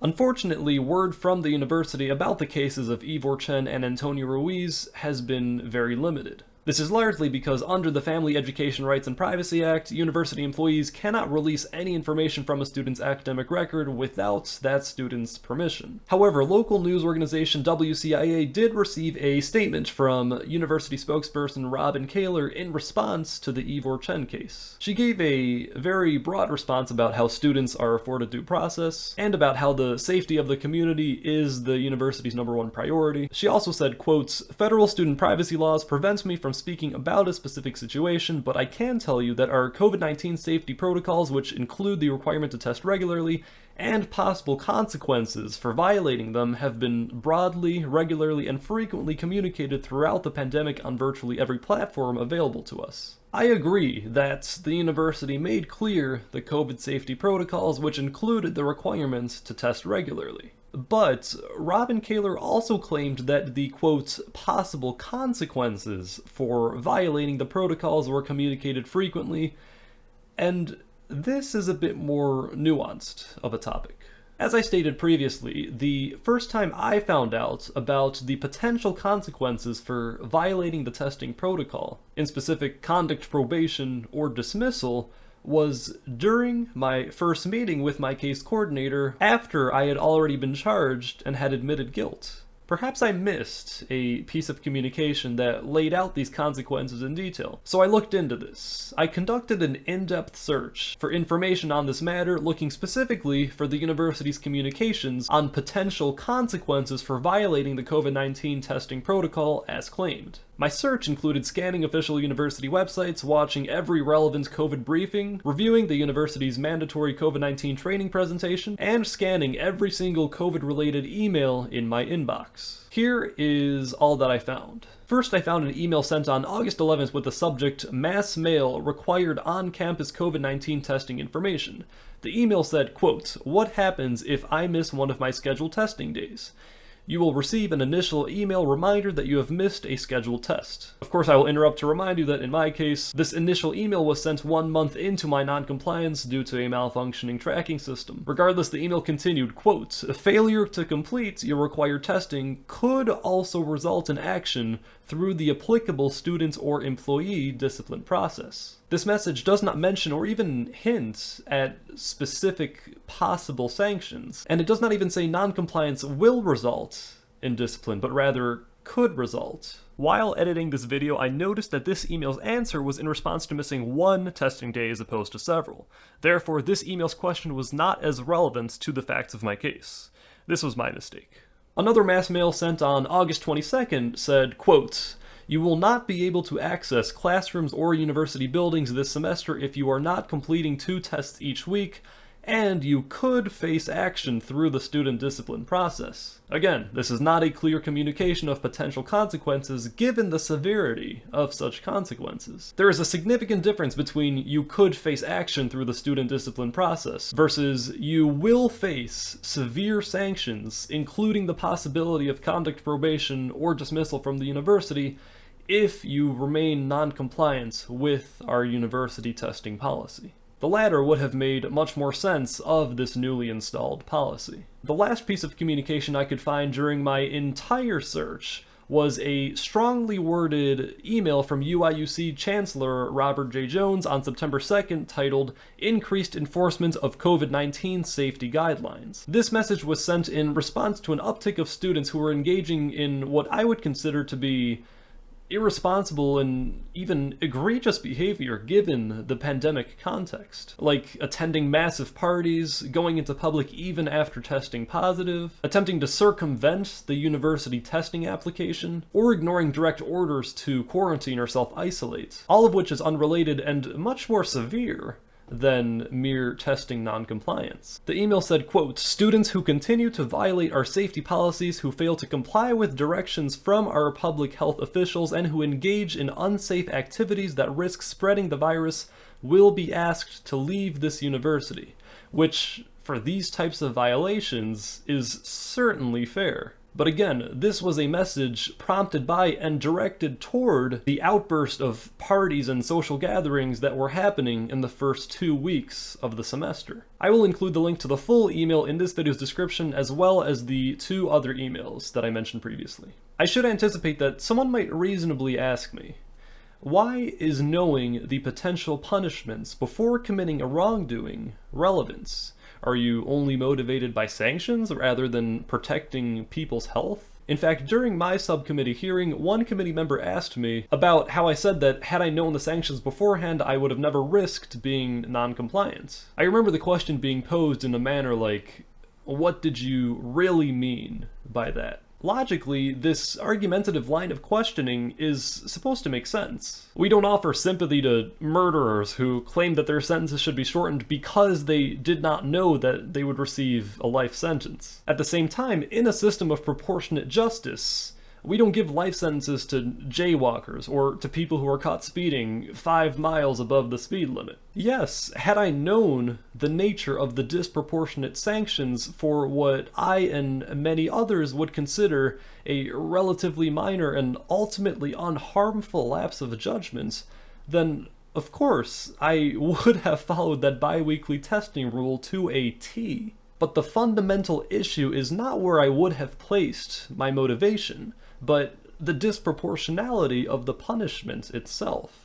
Unfortunately, word from the university about the cases of Ivor Chen and Antonio Ruiz has been very limited. This is largely because under the Family Education Rights and Privacy Act, university employees cannot release any information from a student's academic record without that student's permission. However, local news organization WCIA did receive a statement from university spokesperson Robin Kaler in response to the Ivor Chen case. She gave a very broad response about how students are afforded due process, and about how the safety of the community is the university's #1 priority. She also said, quotes, "Federal student privacy laws prevent me from speaking about a specific situation, but I can tell you that our COVID-19 safety protocols, which include the requirement to test regularly, and possible consequences for violating them, have been broadly, regularly, and frequently communicated throughout the pandemic on virtually every platform available to us." I agree that the university made clear the COVID safety protocols, which included the requirement to test regularly. But Robin Kaler also claimed that the, quote, "possible consequences for violating the protocols were communicated frequently," and this is a bit more nuanced of a topic. As I stated previously, the first time I found out about the potential consequences for violating the testing protocol, in specific conduct probation or dismissal, was during my first meeting with my case coordinator after I had already been charged and had admitted guilt. Perhaps I missed a piece of communication that laid out these consequences in detail, so I looked into this. I conducted an in-depth search for information on this matter, looking specifically for the university's communications on potential consequences for violating the COVID-19 testing protocol as claimed. My search included scanning official university websites, watching every relevant COVID briefing, reviewing the university's mandatory COVID-19 training presentation, and scanning every single COVID-related email in my inbox. Here is all that I found. First, I found an email sent on August 11th with the subject, "Mass mail required on-campus COVID-19 testing information." The email said, quote, "What happens if I miss one of my scheduled testing days? You will receive an initial email reminder that you have missed a scheduled test." Of course, I will interrupt to remind you that in my case, this initial email was sent 1 month into my non-compliance due to a malfunctioning tracking system. Regardless, the email continued, quote, "A failure to complete your required testing could also result in action through the applicable student or employee discipline process." This message does not mention or even hint at specific possible sanctions, and it does not even say non-compliance will result in discipline, but rather could result. While editing this video, I noticed that this email's answer was in response to missing 1 testing day as opposed to several. Therefore, this email's question was not as relevant to the facts of my case. This was my mistake. Another mass mail sent on August 22nd said, quote, "You will not be able to access classrooms or university buildings this semester if you are not completing 2 tests each week, and you could face action through the student discipline process." Again, this is not a clear communication of potential consequences given the severity of such consequences. There is a significant difference between "you could face action through the student discipline process" versus "you will face severe sanctions, including the possibility of conduct probation or dismissal from the university, if you remain non-compliant with our university testing policy." The latter would have made much more sense of this newly installed policy. The last piece of communication I could find during my entire search was a strongly worded email from UIUC Chancellor Robert J. Jones on September 2nd titled, "Increased Enforcement of COVID-19 Safety Guidelines." This message was sent in response to an uptick of students who were engaging in what I would consider to be irresponsible and even egregious behavior given the pandemic context, like attending massive parties, going into public even after testing positive, attempting to circumvent the university testing application, or ignoring direct orders to quarantine or self-isolate, all of which is unrelated and much more severe than mere testing non-compliance. The email said, quote, "Students who continue to violate our safety policies, who fail to comply with directions from our public health officials, and who engage in unsafe activities that risk spreading the virus will be asked to leave this university," which, for these types of violations, is certainly fair. But again, this was a message prompted by and directed toward the outburst of parties and social gatherings that were happening in the first 2 weeks of the semester. I will include the link to the full email in this video's description, as well as the 2 other emails that I mentioned previously. I should anticipate that someone might reasonably ask me, why is knowing the potential punishments before committing a wrongdoing relevant? Are you only motivated by sanctions rather than protecting people's health? In fact, during my subcommittee hearing, one committee member asked me about how I said that had I known the sanctions beforehand, I would have never risked being non-compliant. I remember the question being posed in a manner like, what did you really mean by that? Logically, this argumentative line of questioning is supposed to make sense. We don't offer sympathy to murderers who claim that their sentences should be shortened because they did not know that they would receive a life sentence. At the same time, in a system of proportionate justice, we don't give life sentences to jaywalkers or to people who are caught speeding 5 miles above the speed limit. Yes, had I known the nature of the disproportionate sanctions for what I and many others would consider a relatively minor and ultimately unharmful lapse of judgment, then of course I would have followed that biweekly testing rule to a T. But the fundamental issue is not where I would have placed my motivation, but the disproportionality of the punishment itself.